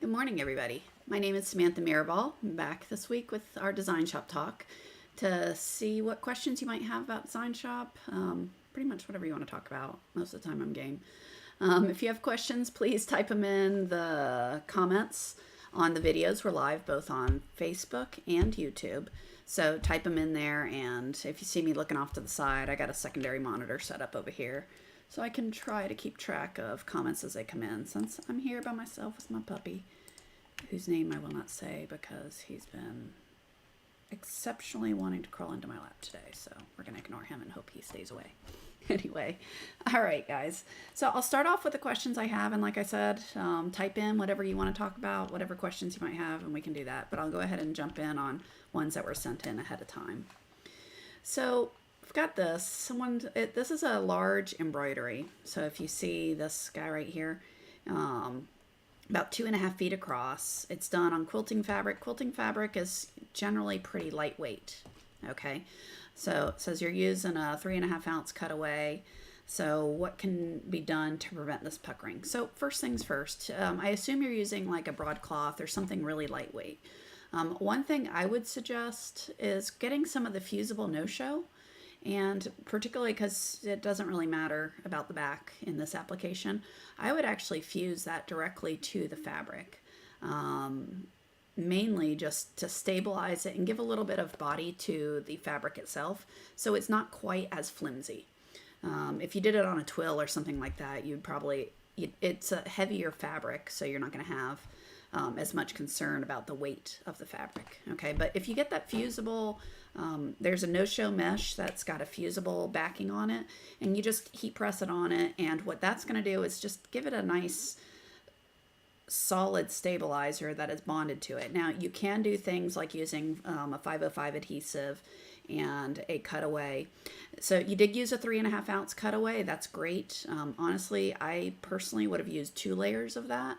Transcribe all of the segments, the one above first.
Good morning, everybody. My name is Samantha Mirabal. I'm back this week with our DesignShop Talk to see what questions you might have about DesignShop. Pretty much whatever you want to talk about. Most of the time I'm game. If you have questions, please type them in the comments on the videos. We're live both on Facebook and YouTube. So type them in there, and if you see me looking off to the side, I got a secondary monitor set up over here. So I can try to keep track of comments as they come in, since I'm here by myself with my puppy, whose name I will not say because he's been exceptionally wanting to crawl into my lap today. So we're going to ignore him and hope he stays away. Anyway, all right, guys. So I'll start off with the questions I have. And like I said, type in whatever you want to talk about, whatever questions you might have, and we can do that. But I'll go ahead and jump in on ones that were sent in ahead of time. So I've got this. This is a large embroidery. So if you see this guy right here, about 2.5 feet across. It's done on quilting fabric. Quilting fabric is generally pretty lightweight. Okay, so it says you're using a 3.5 ounce cutaway. So what can be done to prevent this puckering? So first things first, I assume you're using like a broadcloth or something really lightweight. One thing I would suggest is getting some of the fusible no-show. And particularly because it doesn't really matter about the back in this application, I would actually fuse that directly to the fabric, mainly just to stabilize it and give a little bit of body to the fabric itself, so it's not quite as flimsy. If you did it on a twill or something like that, it's a heavier fabric, so you're not going to have as much concern about the weight of the fabric. Okay, but if you get that fusible, there's a no-show mesh that's got a fusible backing on it, and you just heat press it on it, and what that's going to do is just give it a nice solid stabilizer that is bonded to it. Now you can do things like using a 505 adhesive and a cutaway. So you did use a 3.5 ounce cutaway. That's great. Honestly, I personally would have used 2 layers of that.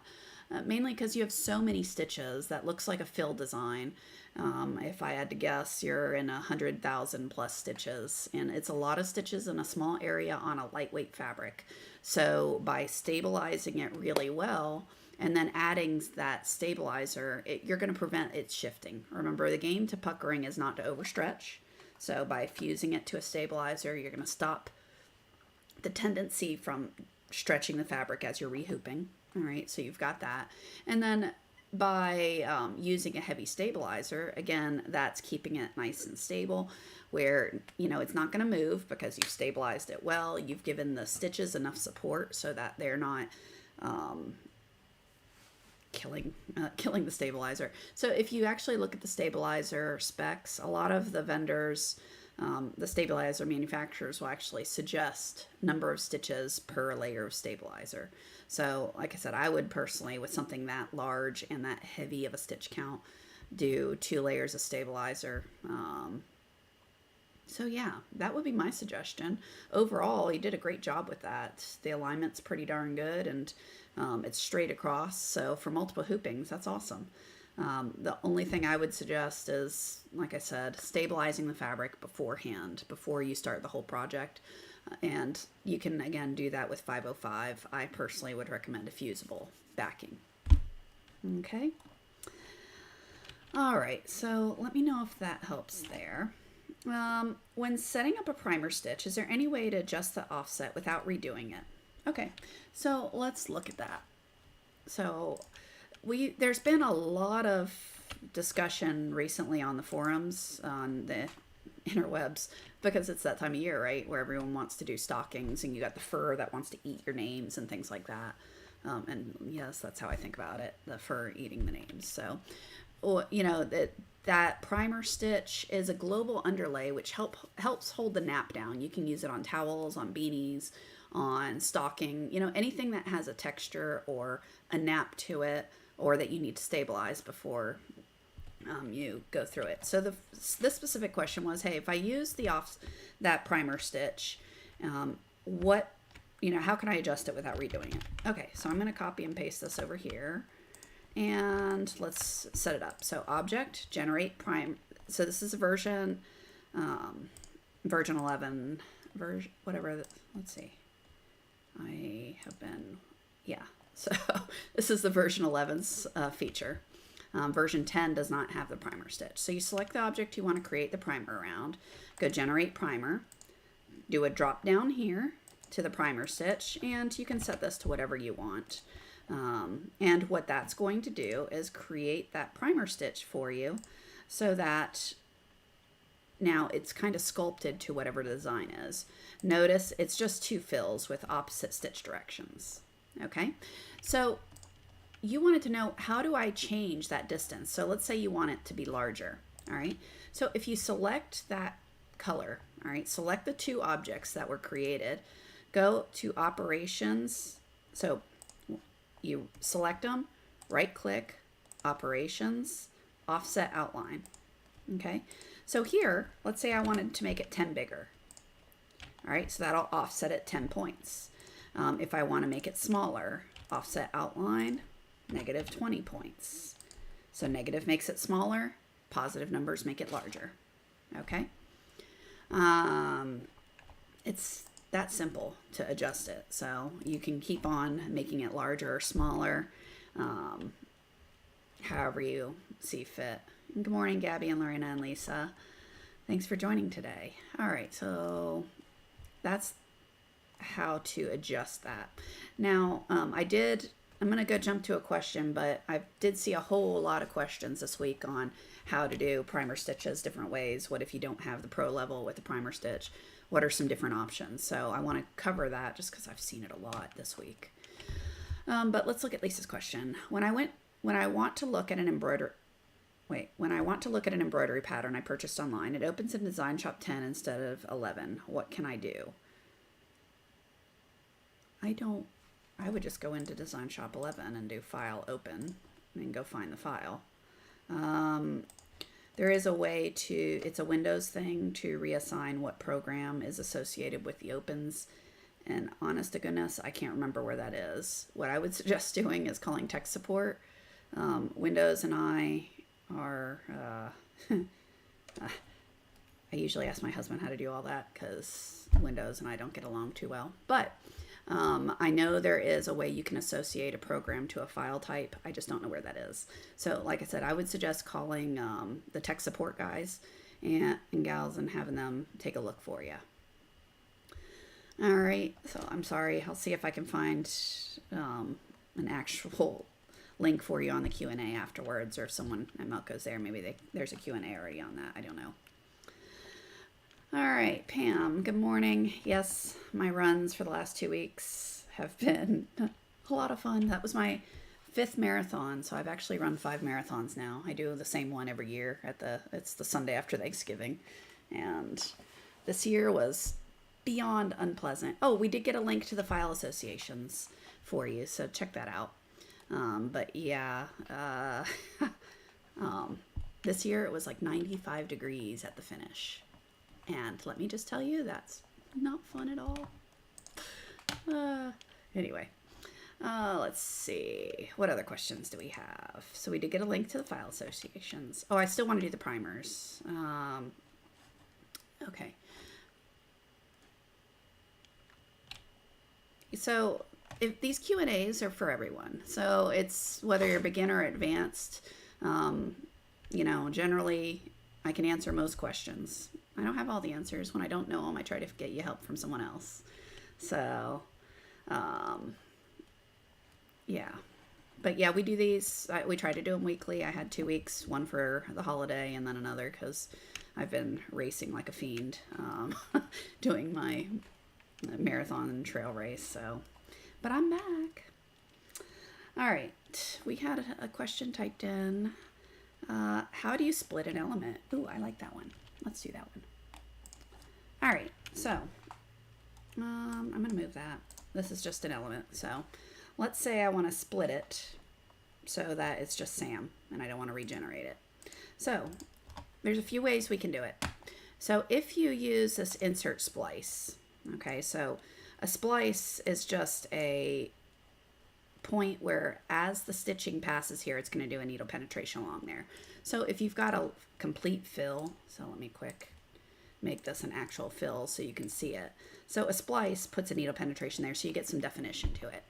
Mainly because you have so many stitches that looks like a fill design. If I had to guess, you're in 100,000 plus stitches, and it's a lot of stitches in a small area on a lightweight fabric. So by stabilizing it really well and then adding that stabilizer, you're going to prevent it shifting. Remember, the game to puckering is not to overstretch. So by fusing it to a stabilizer, you're going to stop the tendency from stretching the fabric as you're rehooping. All right, so you've got that. And then by using a heavy stabilizer, again, that's keeping it nice and stable where, it's not going to move because you've stabilized it well. You've given the stitches enough support so that they're not killing the stabilizer. So if you actually look at the stabilizer specs, a lot of the vendors, the stabilizer manufacturers will actually suggest number of stitches per layer of stabilizer. So like I said, I would personally, with something that large and that heavy of a stitch count, do 2 layers of stabilizer. So yeah, that would be my suggestion. Overall, you did a great job with that. The alignment's pretty darn good, and it's straight across. So for multiple hoopings, that's awesome. The only thing I would suggest is, like I said, stabilizing the fabric beforehand, before you start the whole project. And you can, again, do that with 505. I personally would recommend a fusible backing. Okay. All right, so let me know if that helps there. When setting up a primer stitch, is there any way to adjust the offset without redoing it? Okay, so let's look at that. So there's been a lot of discussion recently on the forums, on the interwebs, because it's that time of year, right, where everyone wants to do stockings, and you got the fur that wants to eat your names and things like that. And yes, that's how I think about it, the fur eating the names. So, that primer stitch is a global underlay which helps hold the nap down. You can use it on towels, on beanies, on stocking, anything that has a texture or a nap to it, or that you need to stabilize before you go through it. So this specific question was, hey, if I use that primer stitch, how can I adjust it without redoing it? Okay, so I'm going to copy and paste this over here, and let's set it up. So object, generate prime. So this is a version 11, whatever. Let's see. I have been, yeah. So this is the version 11's feature. Version 10 does not have the primer stitch. So you select the object you want to create the primer around, go generate primer, do a drop down here to the primer stitch, and you can set this to whatever you want. And what that's going to do is create that primer stitch for you so that now it's kind of sculpted to whatever the design is. Notice it's just 2 fills with opposite stitch directions. Okay, so you wanted to know, how do I change that distance? So let's say you want it to be larger. All right, so if you select that color, all right, select the 2 objects that were created, go to operations. So you select them, right click, operations, offset outline. Okay, so here, let's say I wanted to make it 10 bigger. All right, so that'll offset it 10 points. If I want to make it smaller, offset outline, negative 20 points. So negative makes it smaller, positive numbers make it larger. Okay, it's that simple to adjust it. So you can keep on making it larger or smaller, however you see fit. And good morning, Gabby and Lorena and Lisa. Thanks for joining today. All right, so that's how to adjust that. Now, I'm going to go jump to a question, but I did see a whole lot of questions this week on how to do primer stitches different ways. What if you don't have the pro level with the primer stitch? What are some different options? So I want to cover that just because I've seen it a lot this week. But let's look at Lisa's question. When I want to look at an embroidery pattern I purchased online, it opens in DesignShop 10 instead of 11. What can I do? I would just go into DesignShop 11 and do File Open and go find the file. There is a way to, it's a Windows thing, to reassign what program is associated with the opens. And honest to goodness, I can't remember where that is. What I would suggest doing is calling tech support. Windows and I are, I usually ask my husband how to do all that because Windows and I don't get along too well. But I know there is a way you can associate a program to a file type. I just don't know where that is. So like I said, I would suggest calling the tech support guys and gals and having them take a look for you. All right, so I'm sorry. I'll see if I can find an actual link for you on the Q&A afterwards, or if someone at Melco's there, maybe there's a Q&A already on that. I don't know. All right, Pam, good morning. Yes, my runs for the last 2 weeks have been a lot of fun. That was my 5th marathon, so I've actually run 5 marathons now. I do the same one every year it's the Sunday after Thanksgiving. And this year was beyond unpleasant. Oh, we did get a link to the file associations for you, so check that out. But yeah, this year it was like 95 degrees at the finish. And let me just tell you, that's not fun at all. Anyway, let's see. What other questions do we have? So we did get a link to the file associations. Oh, I still want to do the primers. Okay. So if these Q&As are for everyone. So it's whether you're beginner or advanced. Generally I can answer most questions. I don't have all the answers. When I don't know them, I try to get you help from someone else. So, yeah. But yeah, we do these. We try to do them weekly. I had 2 weeks, one for the holiday and then another because I've been racing like a fiend, doing my marathon and trail race. So, but I'm back. All right. We had a question typed in. How do you split an element? Ooh, I like that one. Let's do that one. All right, so I'm going to move that. This is just an element. So let's say I want to split it so that it's just Sam and I don't want to regenerate it. So there's a few ways we can do it. So if you use this insert splice, okay, so a splice is just a point where as the stitching passes here, it's going to do a needle penetration along there. So if you've got a complete fill, so let me quick make this an actual fill so you can see it. So a splice puts a needle penetration there so you get some definition to it.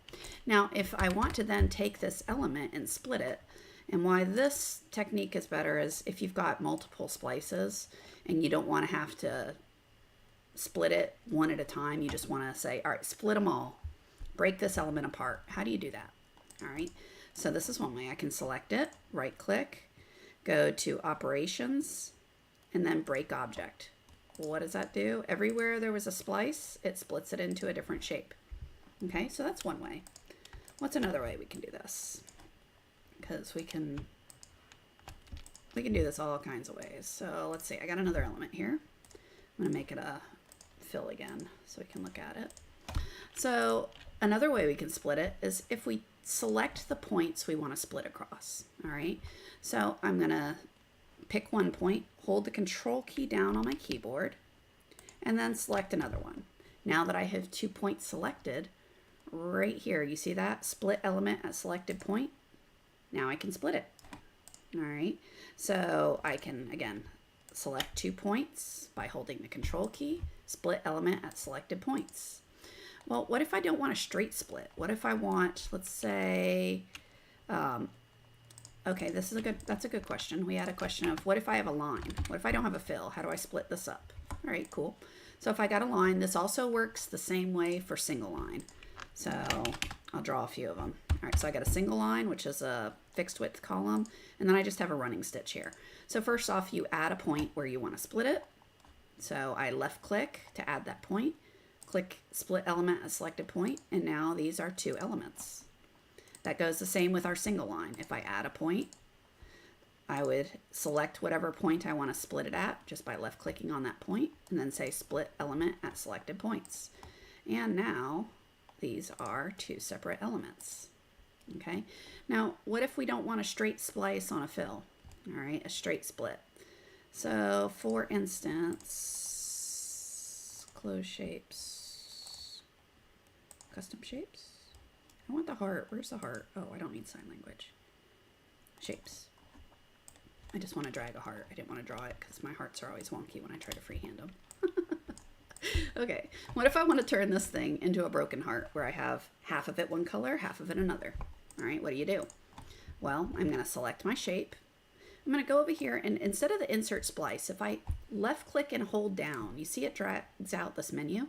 Now, if I want to then take this element and split it, and why this technique is better is if you've got multiple splices and you don't want to have to split it one at a time, you just want to say, all right, split them all, break this element apart. How do you do that? All right, so this is one way. I can select it, right click, go to operations, and then break object. What does that do? Everywhere there was a splice, it splits it into a different shape. Okay, so that's one way. What's another way we can do this? Because we can do this all kinds of ways. So let's see, I got another element here. I'm gonna make it a fill again so we can look at it. So another way we can split it is if we select the points we want to split across. All right, so I'm gonna pick one point, hold the control key down on my keyboard, and then select another one. Now that I have 2 points selected, right here, you see that split element at selected point? Now I can split it. All right, so I can again select 2 points by holding the control key, split element at selected points. Well, what if I don't want a straight split? What if I want, let's say, okay, that's a good question. We had a question of what if I have a line? What if I don't have a fill? How do I split this up? All right, cool. So if I got a line, this also works the same way for single line. So I'll draw a few of them. All right, so I got a single line, which is a fixed width column, and then I just have a running stitch here. So first off, you add a point where you want to split it. So I left click to add that point, click split element at selected point, and now these are 2 elements. That goes the same with our single line. If I add a point, I would select whatever point I want to split it at just by left clicking on that point and then say split element at selected points. And now these are 2 separate elements. Okay, now what if we don't want a straight splice on a fill? All right, a straight split. So for instance, close shapes, custom shapes. I want the heart. Where's the heart? Oh, I don't need sign language. Shapes. I just want to drag a heart. I didn't want to draw it because my hearts are always wonky when I try to freehand them. Okay, what if I want to turn this thing into a broken heart where I have half of it one color, half of it another? All right, what do? Well, I'm going to select my shape. I'm going to go over here, and instead of the insert splice, if I left click and hold down, you see it drags out this menu?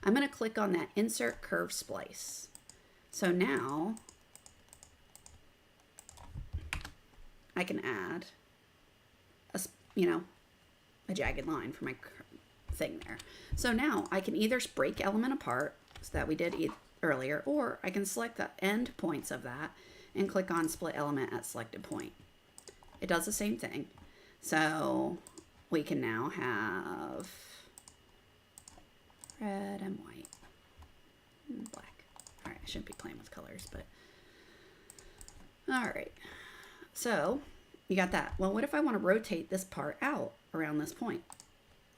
I'm going to click on that insert curve splice. So now I can add a jagged line for my thing there. So now I can either break element apart, so that we did earlier, or I can select the end points of that and click on split element at selected point. It does the same thing. So we can now have red and white and black. All right, I shouldn't be playing with colors, but all right. So you got that. Well, what if I want to rotate this part out around this point?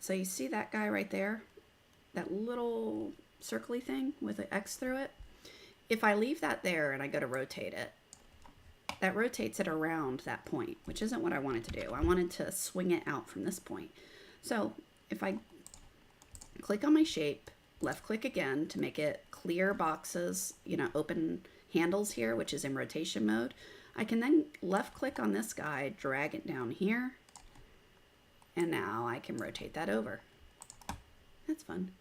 So you see that guy right there, that little circly thing with an X through it? If I leave that there and I go to rotate it, that rotates it around that point, which isn't what I wanted to do. I wanted to swing it out from this point. So if I click on my shape, left click again to make it clear boxes, open handles here, which is in rotation mode, I can then left click on this guy, drag it down here, and now I can rotate that over. That's fun.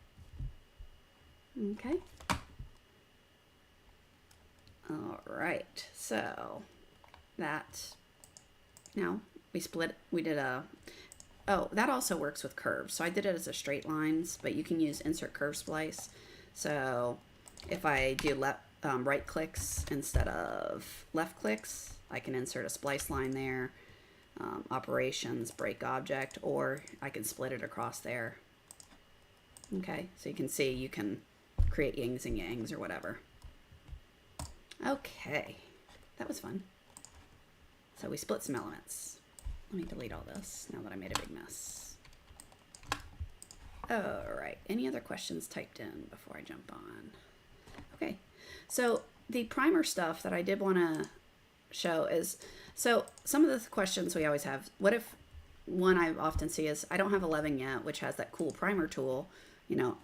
Okay. All right, so that, now we did that also works with curves. So I did it as a straight lines, but you can use insert curve splice. So if I do right clicks instead of left clicks, I can insert a splice line there, operations, break object, or I can split it across there. Okay, so you can see you can create yings and yangs or whatever. Okay, that was fun. So we split some elements. Let me delete all this now that I made a big mess. All right, any other questions typed in before I jump on? Okay, so the primer stuff that I did want to show is, so some of the questions we always have, what if, one I often see is, I don't have 11 yet, which has that cool primer tool.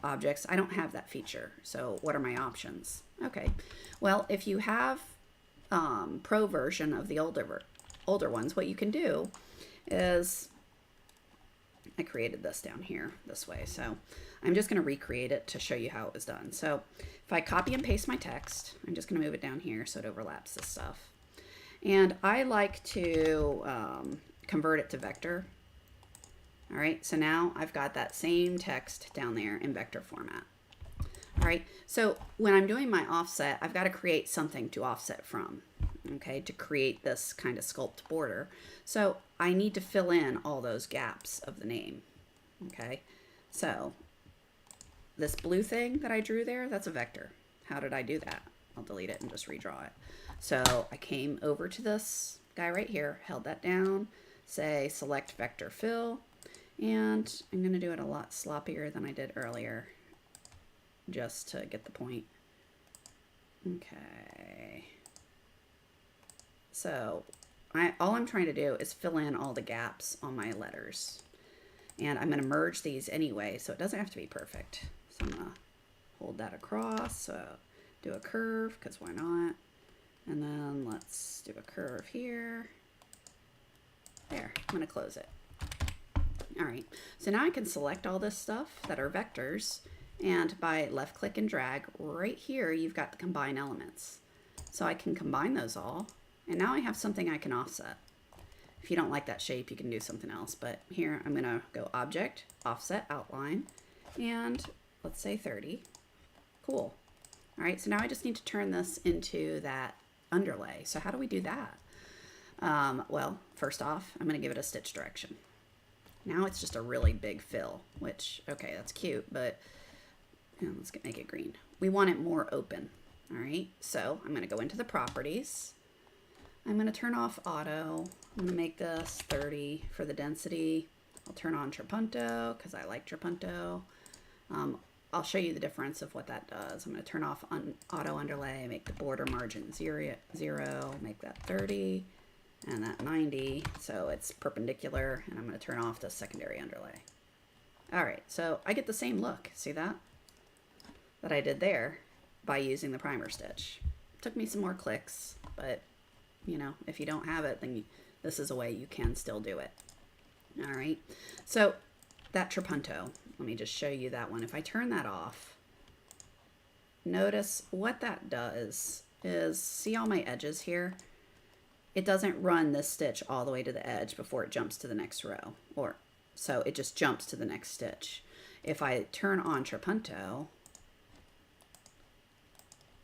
objects. I don't have that feature. So what are my options? Okay, well, if you have pro version of the older ones, what you can do is, I created this down here this way, so I'm just going to recreate it to show you how it was done. So if I copy and paste my text, I'm just going to move it down here so it overlaps this stuff. And I like to convert it to vector. All right, so now I've got that same text down there in vector format. All right, so when I'm doing my offset, I've got to create something to offset from, okay, to create this kind of sculpt border. So I need to fill in all those gaps of the name, okay? So this blue thing that I drew there, that's a vector. How did I do that? I'll delete it and just redraw it. So I came over to this guy right here, held that down, say select vector fill, and I'm going to do it a lot sloppier than I did earlier, just to get the point. Okay. So all I'm trying to do is fill in all the gaps on my letters. And I'm going to merge these anyway, so it doesn't have to be perfect. So I'm going to hold that across, do a curve, because why not? And then let's do a curve here. There, I'm going to close it. All right, so now I can select all this stuff that are vectors, and by left click and drag, right here you've got the combine elements. So I can combine those all, and now I have something I can offset. If you don't like that shape, you can do something else, but here I'm going to go Object, Offset, Outline, and let's say 30. Cool. All right, so now I just need to turn this into that underlay. So how do we do that? Well, first off, I'm going to give it a stitch direction. Now it's just a really big fill, which, okay, that's cute, but let's make it green. We want it more open. All right, so I'm going to go into the properties. I'm going to turn off auto. I'm going to make this 30 for the density. I'll turn on Trapunto because I like Trapunto. I'll show you the difference of what that does. I'm going to turn off auto underlay, make the border margin 0, make that 30, and that 90, so it's perpendicular, and I'm going to turn off the secondary underlay. All right, so I get the same look, see that I did there by using the primer stitch. Took me some more clicks, but if you don't have it, then this is a way you can still do it. All right, so that Trapunto, let me just show you that one. If I turn that off, notice what that does is, see all my edges here? It doesn't run this stitch all the way to the edge before it jumps to the next row, so it just jumps to the next stitch. If I turn on Trapunto,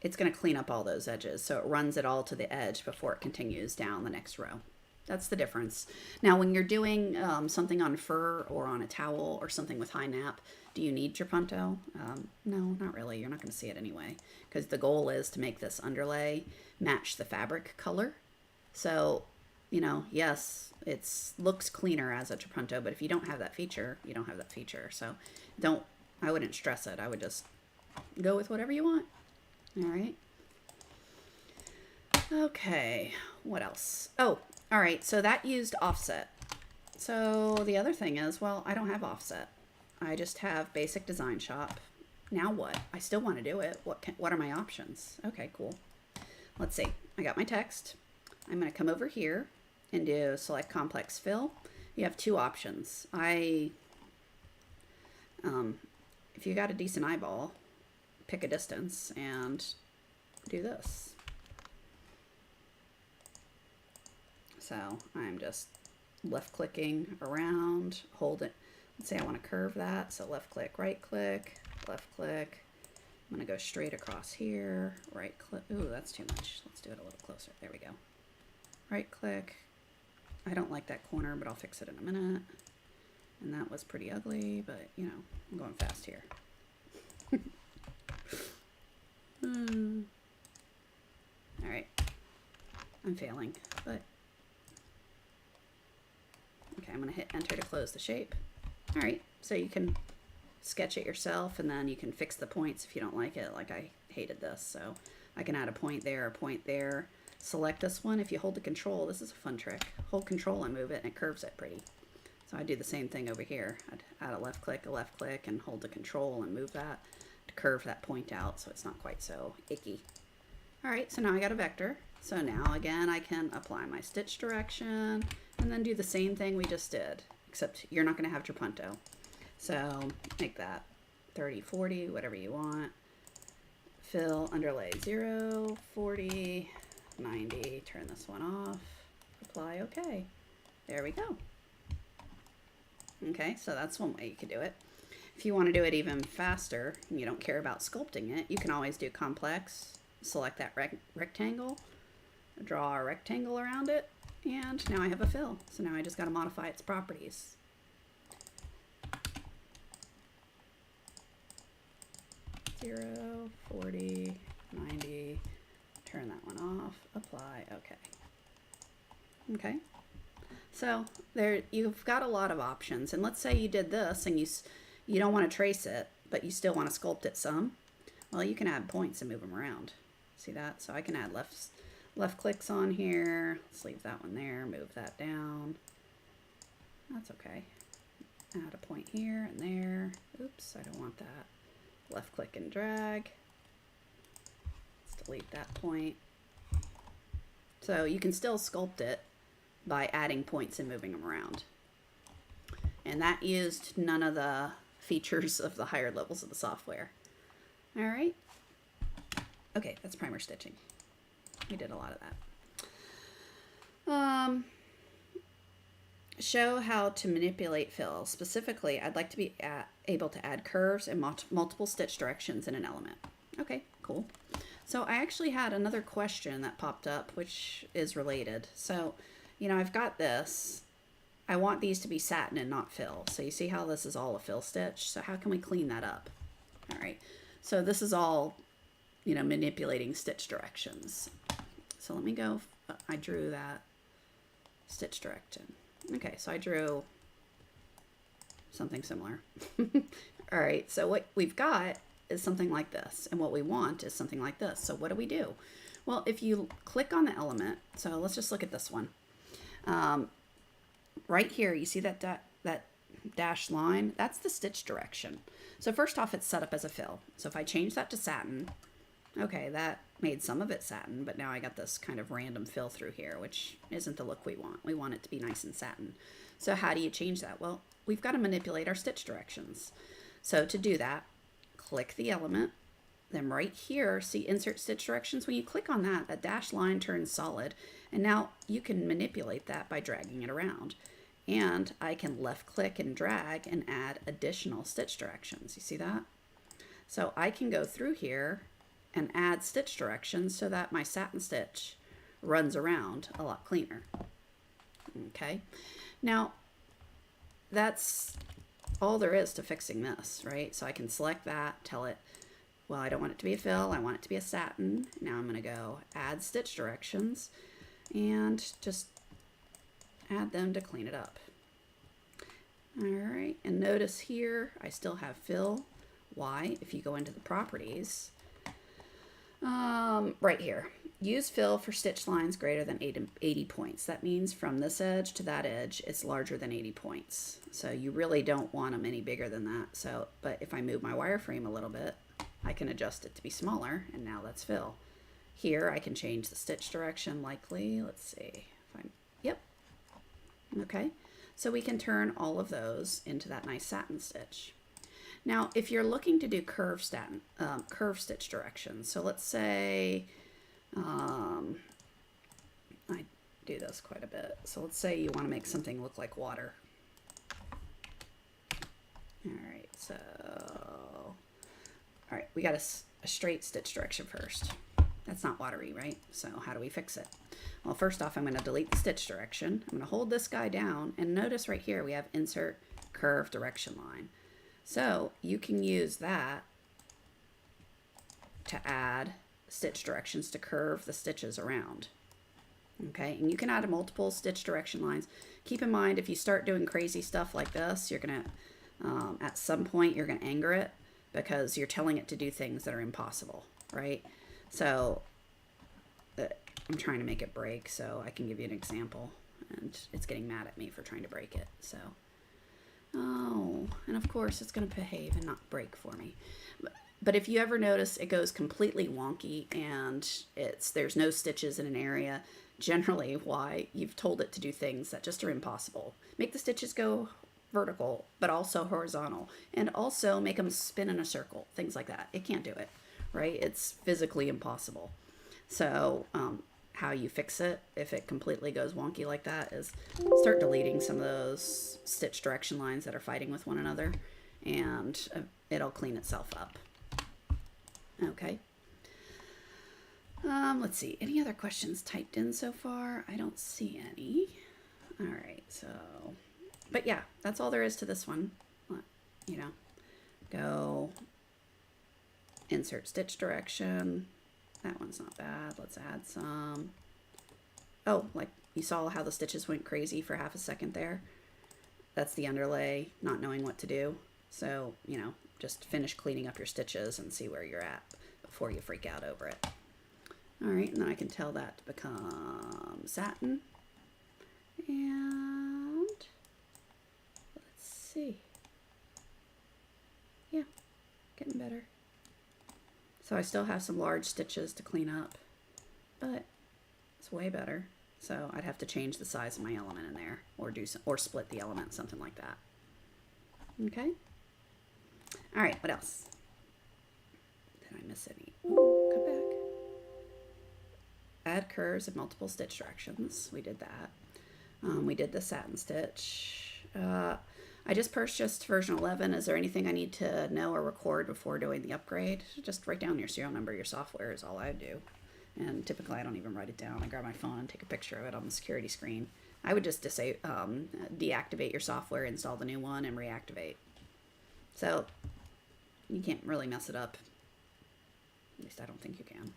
it's going to clean up all those edges, so it runs it all to the edge before it continues down the next row. That's the difference. Now, when you're doing something on fur or on a towel or something with high nap, do you need Trapunto? No, not really. You're not going to see it anyway, because the goal is to make this underlay match the fabric color. So, yes, it looks cleaner as a Trapunto, but if you don't have that feature, you don't have that feature. So I wouldn't stress it. I would just go with whatever you want. All right. Okay, what else? Oh, all right, so that used offset. So the other thing is, well, I don't have offset. I just have basic DesignShop. Now what? I still want to do it. What are my options? Okay, cool. Let's see. I got my text. I'm going to come over here and do select complex fill. You have two options. If you got a decent eyeball, pick a distance and do this. So I'm just left clicking around, hold it. Let's say I want to curve that. So left click, right click, left click. I'm going to go straight across here, right click. Ooh, that's too much. Let's do it a little closer. There we go. Right click. I don't like that corner, but I'll fix it in a minute. And that was pretty ugly, but I'm going fast here. All right. I'm failing, but okay, I'm going to hit enter to close the shape. All right, so you can sketch it yourself, and then you can fix the points if you don't like it. Like I hated this, so I can add a point there, select this one. If you hold the control, this is a fun trick. Hold control and move it, and it curves it pretty. So I do the same thing over here. I'd add a left click, and hold the control and move that to curve that point out so it's not quite so icky. All right, so now I got a vector. So now again, I can apply my stitch direction and then do the same thing we just did, except you're not gonna have trapunto. So make that 30, 40, whatever you want. Fill, underlay 0, 40, 90, turn this one off, apply OK. There we go. Okay, so that's one way you could do it. If you want to do it even faster and you don't care about sculpting it, you can always do complex, select that rectangle, draw a rectangle around it, and now I have a fill. So now I just got to modify its properties. Zero, 40, 90, turn that one off, apply, OK. Okay. So there, you've got a lot of options. And let's say you did this and you don't want to trace it, but you still want to sculpt it some. Well, you can add points and move them around. See that? So I can add left clicks on here. Let's leave that one there, move that down. That's okay. Add a point here and there. Oops, I don't want that. Left click and drag. Let's delete that point. So you can still sculpt it by adding points and moving them around. And that used none of the features of the higher levels of the software. All right. Okay, that's primer stitching. We did a lot of that. Show how to manipulate fill. Specifically, I'd like to be able to add curves and multiple stitch directions in an element. Okay, cool. So I actually had another question that popped up, which is related. So, you know, I've got this. I want these to be satin and not fill. So you see how this is all a fill stitch? So how can we clean that up? All right. So this is all, you know, manipulating stitch directions. So let me go. I drew that stitch direction. Okay, so I drew something similar. All right, so what we've got is something like this, and what we want is something like this. So what do? Well, if you click on the element, so let's just look at this one. Right here, you see that dashed line? That's the stitch direction. So first off, it's set up as a fill. So if I change that to satin, okay, that made some of it satin, but now I got this kind of random fill through here, which isn't the look we want. We want it to be nice and satin. So how do you change that? Well, we've got to manipulate our stitch directions. So to do that, click the element, then right here, see insert stitch directions. When you click on that, that dashed line turns solid, and now you can manipulate that by dragging it around. And I can left click and drag and add additional stitch directions. You see that? So I can go through here and add stitch directions so that my satin stitch runs around a lot cleaner. Okay, now that's all there is to fixing this, right? So I can select that, tell it, well, I don't want it to be a fill, I want it to be a satin. Now I'm going to go add stitch directions and just add them to clean it up. All right, and notice here I still have fill. Why? If you go into the properties, right here, use fill for stitch lines greater than 80 points. That means from this edge to that edge, it's larger than 80 points. So you really don't want them any bigger than that. So, but if I move my wireframe a little bit, I can adjust it to be smaller, and now that's fill. Here I can change the stitch direction likely. Let's see if I'm, yep. Okay, so we can turn all of those into that nice satin stitch. Now, if you're looking to do curve stitch directions, so let's say, I do this quite a bit. So let's say you want to make something look like water. All right, so, all right, we got a straight stitch direction first. That's not watery, right? So how do we fix it? Well, first off, I'm going to delete the stitch direction. I'm going to hold this guy down, and notice right here we have insert curve direction line. So you can use that to add stitch directions to curve the stitches around. Okay, and you can add multiple stitch direction lines. Keep in mind, if you start doing crazy stuff like this, you're going to, at some point, you're going to anger it because you're telling it to do things that are impossible, right? So I'm trying to make it break, so I can give you an example, and it's getting mad at me for trying to break it. So Oh, and of course it's going to behave and not break for me. But if you ever notice it goes completely wonky and there's no stitches in an area, generally why you've told it to do things that just are impossible. Make the stitches go vertical, but also horizontal, and also make them spin in a circle, things like that. It can't do it, right? It's physically impossible. So how you fix it if it completely goes wonky like that is start deleting some of those stitch direction lines that are fighting with one another, and it'll clean itself up. Okay. Let's see. Any other questions typed in so far? I don't see any. All right. So, but yeah, that's all there is to this one. You know, go insert stitch direction. That one's not bad. Let's add some. Oh, like you saw how the stitches went crazy for half a second there. That's the underlay, not knowing what to do. So, you know, just finish cleaning up your stitches and see where you're at before you freak out over it. All right, and then I can tell that to become satin. And let's see. Yeah, getting better. So I still have some large stitches to clean up, but it's way better. So I'd have to change the size of my element in there, or split the element, something like that. Okay. All right, what else? Did I miss any? Ooh, come back. Add curves and multiple stitch directions. We did that. We did the satin stitch. I just purchased version 11. Is there anything I need to know or record before doing the upgrade? Just write down your serial number. Your software is all I do. And typically I don't even write it down. I grab my phone and take a picture of it on the security screen. I would just deactivate your software, install the new one, and reactivate. So you can't really mess it up. At least I don't think you can.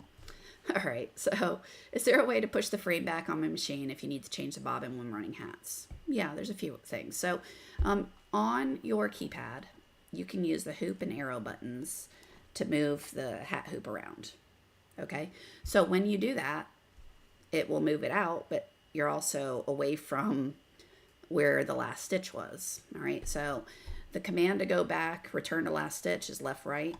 All right, so is there a way to push the frame back on my machine if you need to change the bobbin when running hats? Yeah, there's a few things. So on your keypad, you can use the hoop and arrow buttons to move the hat hoop around. Okay, so when you do that, it will move it out, but you're also away from where the last stitch was. All right, so the command to go back, return to last stitch, is left, right,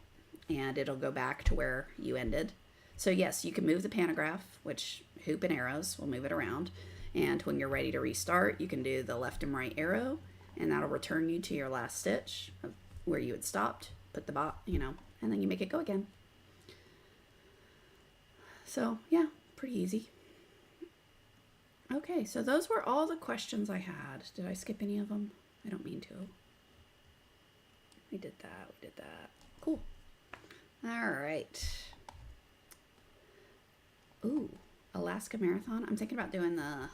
and it'll go back to where you ended. So yes, you can move the pantograph, which hoop and arrows will move it around. And when you're ready to restart, you can do the left and right arrow, and that'll return you to your last stitch of where you had stopped. Put the and then you make it go again. So yeah, pretty easy. Okay, so those were all the questions I had. Did I skip any of them? I don't mean to. We did that. Cool. All right. Ooh, Alaska Marathon. I'm thinking about doing the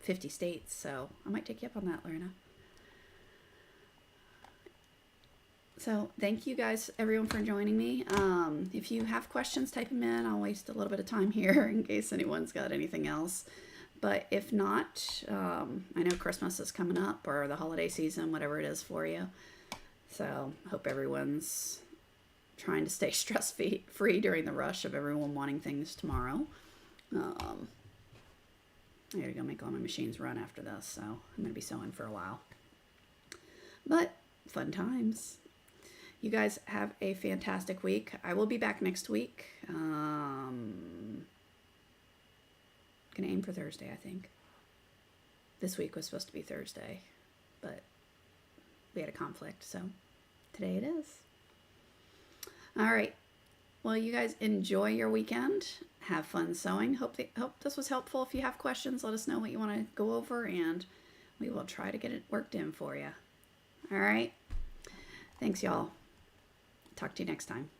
50 states, so I might take you up on that, Lorena. So thank you guys, everyone, for joining me. If you have questions, type them in. I'll waste a little bit of time here in case anyone's got anything else. But if not, I know Christmas is coming up, or the holiday season, whatever it is for you. So hope everyone's trying to stay stress-free during the rush of everyone wanting things tomorrow. I gotta go make all my machines run after this, so I'm gonna be sewing for a while. But fun times. You guys have a fantastic week. I will be back next week. Gonna aim for Thursday, I think. This week was supposed to be Thursday, but we had a conflict, so today it is. All right. Well, you guys enjoy your weekend. Have fun sewing. Hope this was helpful. If you have questions, let us know what you want to go over, and we will try to get it worked in for you. All right. Thanks, y'all. Talk to you next time.